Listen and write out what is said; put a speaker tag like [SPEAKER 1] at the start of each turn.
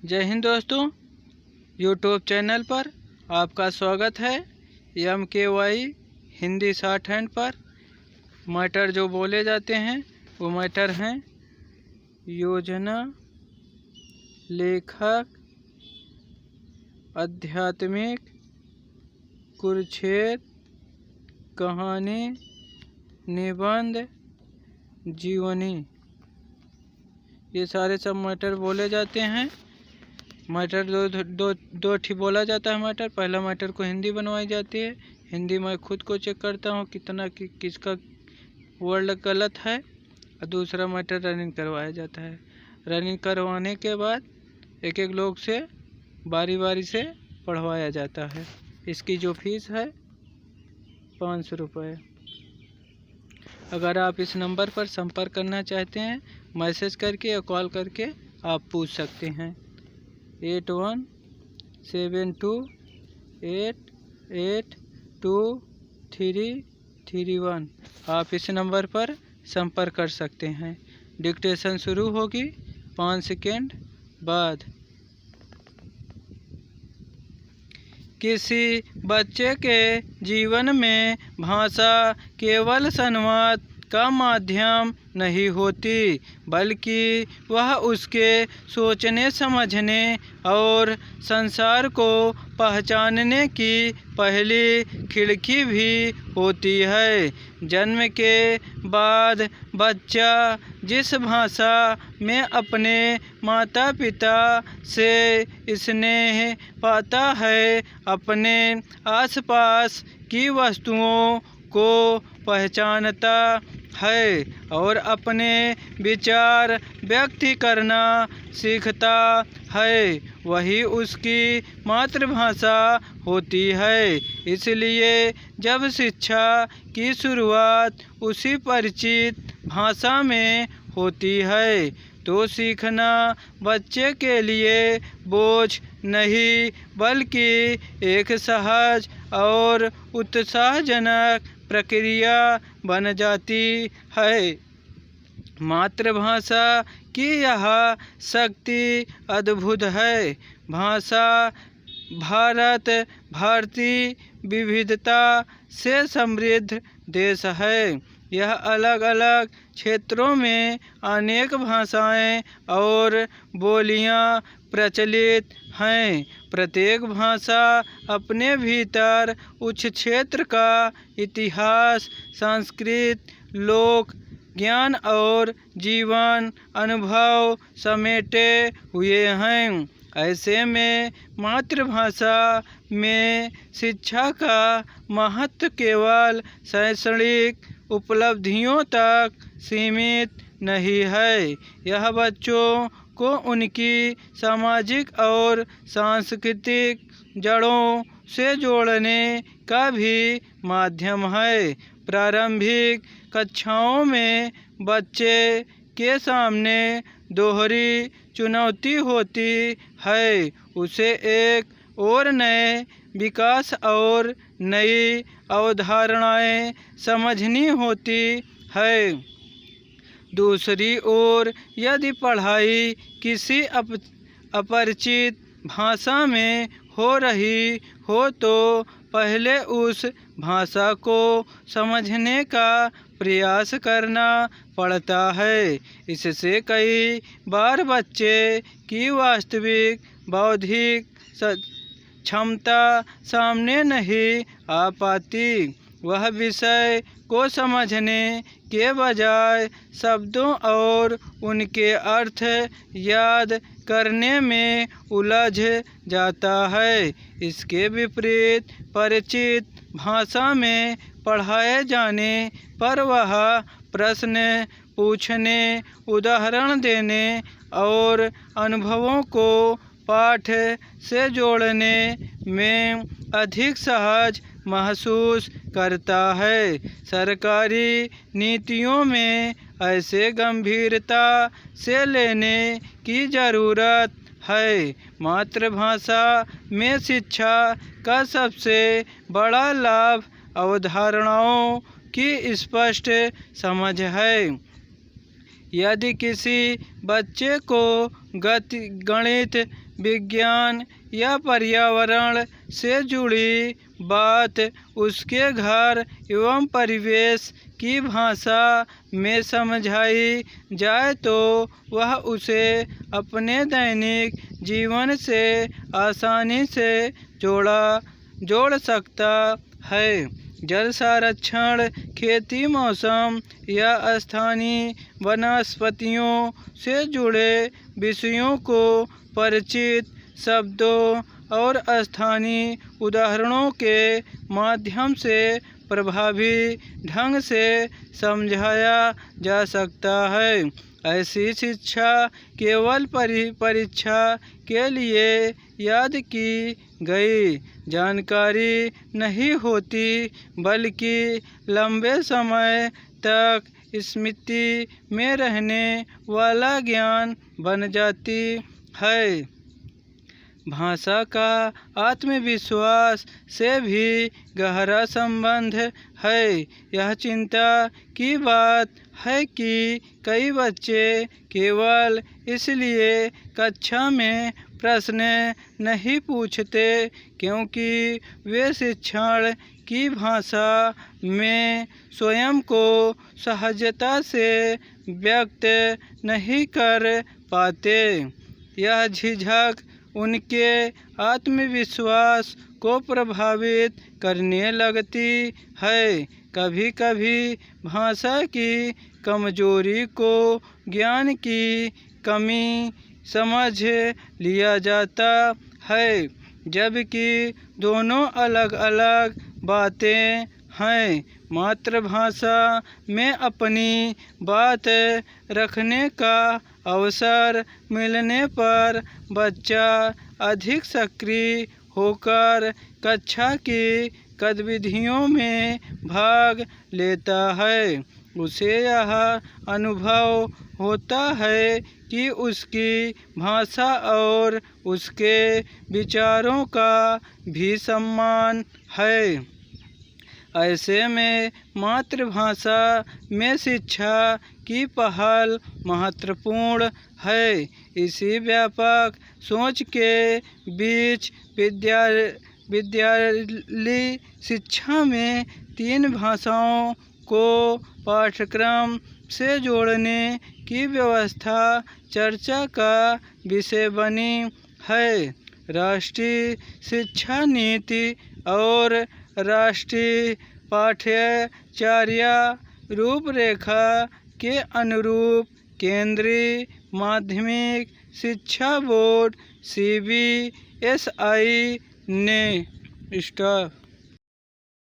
[SPEAKER 1] जय हिंद दोस्तों, YouTube channel पर आपका स्वागत है। MKY हिंदी शॉर्ट हैंड पर मैटर जो बोले जाते हैं वो मैटर हैं योजना, लेखक, आध्यात्मिक, कुरुक्षेत्र, कहानी, निबंध, जीवनी, ये सारे सब मैटर बोले जाते हैं। मैटर दो ठीक बोला जाता है। मैटर पहला मैटर को हिंदी बनवाई जाती है। हिंदी में खुद को चेक करता हूँ कितना किसका वर्ड गलत है, और दूसरा मैटर रनिंग करवाया जाता है। रनिंग करवाने के बाद एक एक लोग से बारी बारी से पढ़वाया जाता है। इसकी जो फीस है 500 रुपये। अगर आप इस नंबर पर संपर्क करना चाहते हैं, मैसेज करके या कॉल करके आप पूछ सकते हैं। 8172882331। आप इस नंबर पर संपर्क कर सकते हैं। डिक्टेशन शुरू होगी 5 सेकेंड बाद। किसी बच्चे के जीवन में भाषा केवल संवाद का माध्यम नहीं होती, बल्कि वह उसके सोचने, समझने और संसार को पहचानने की पहली खिड़की भी होती है। जन्म के बाद बच्चा जिस भाषा में अपने माता पिता से स्नेह पाता है, अपने आसपास की वस्तुओं को पहचानता है और अपने विचार व्यक्त करना सीखता है, वही उसकी मातृभाषा होती है। इसलिए जब शिक्षा की शुरुआत उसी परिचित भाषा में होती है, तो सीखना बच्चे के लिए बोझ नहीं, बल्कि एक सहज और उत्साहजनक प्रक्रिया बन जाती है। मातृभाषा की यह शक्ति अद्भुत है। भाषा भारतीय विविधता से समृद्ध देश है। यह अलग अलग क्षेत्रों में अनेक भाषाएं और बोलियां प्रचलित हैं। प्रत्येक भाषा अपने भीतर उस क्षेत्र का इतिहास, संस्कृति, लोक ज्ञान और जीवन अनुभव समेटे हुए हैं। ऐसे में मातृभाषा में शिक्षा का महत्व केवल शैक्षणिक उपलब्धियों तक सीमित नहीं है। यह बच्चों को उनकी सामाजिक और सांस्कृतिक जड़ों से जोड़ने का भी माध्यम है। प्रारंभिक कक्षाओं में बच्चे के सामने दोहरी चुनौती होती है। उसे एक और नए विकास और नई अवधारणाएं समझनी होती है। दूसरी ओर यदि पढ़ाई किसी अपरिचित भाषा में हो रही हो, तो पहले उस भाषा को समझने का प्रयास करना पड़ता है। इससे कई बार बच्चे की वास्तविक बौद्धिक क्षमता सामने नहीं आ पाती। वह विषय को समझने के बजाय शब्दों और उनके अर्थ याद करने में उलझ जाता है। इसके विपरीत परिचित भाषा में पढ़ाए जाने पर वह प्रश्न पूछने, उदाहरण देने और अनुभवों को पाठ से जोड़ने में अधिक सहज महसूस करता है। सरकारी नीतियों में ऐसे गंभीरता से लेने की ज़रूरत है। मातृभाषा में शिक्षा का सबसे बड़ा लाभ अवधारणाओं की स्पष्ट समझ है। यदि किसी बच्चे को गणित, विज्ञान या पर्यावरण से जुड़ी बात उसके घर एवं परिवेश की भाषा में समझाई जाए तो वह उसे अपने दैनिक जीवन से आसानी से जोड़ सकता है। जल संरक्षण, खेती, मौसम या स्थानीय वनस्पतियों से जुड़े विषयों को परिचित शब्दों और स्थानीय उदाहरणों के माध्यम से प्रभावी ढंग से समझाया जा सकता है। ऐसी शिक्षा केवल परीक्षा के लिए याद की गई जानकारी नहीं होती, बल्कि लंबे समय तक स्मृति में रहने वाला ज्ञान बन जाती है। भाषा का आत्मविश्वास से भी गहरा संबंध है। यह चिंता की बात है कि कई बच्चे केवल इसलिए कक्षा में प्रश्न नहीं पूछते क्योंकि वे शिक्षण की भाषा में स्वयं को सहजता से व्यक्त नहीं कर पाते। यह झिझक उनके आत्मविश्वास को प्रभावित करने लगती है। कभी कभी भाषा की कमजोरी को ज्ञान की कमी समझ लिया जाता है, जबकि दोनों अलग अलग बातें हैं। मातृभाषा में अपनी बात रखने का अवसर मिलने पर बच्चा अधिक सक्रिय होकर कक्षा की गतिविधियों में भाग लेता है। उसे यह अनुभव होता है कि उसकी भाषा और उसके विचारों का भी सम्मान है। ऐसे में मातृभाषा में शिक्षा की पहल महत्वपूर्ण है। इसी व्यापक सोच के बीच विद्यालयी शिक्षा में 3 भाषाओं को पाठ्यक्रम से जोड़ने की व्यवस्था चर्चा का विषय बनी है। राष्ट्रीय शिक्षा नीति और राष्ट्रीय पाठ्यचर्या रूपरेखा के अनुरूप केंद्रीय माध्यमिक शिक्षा बोर्ड CBSI ने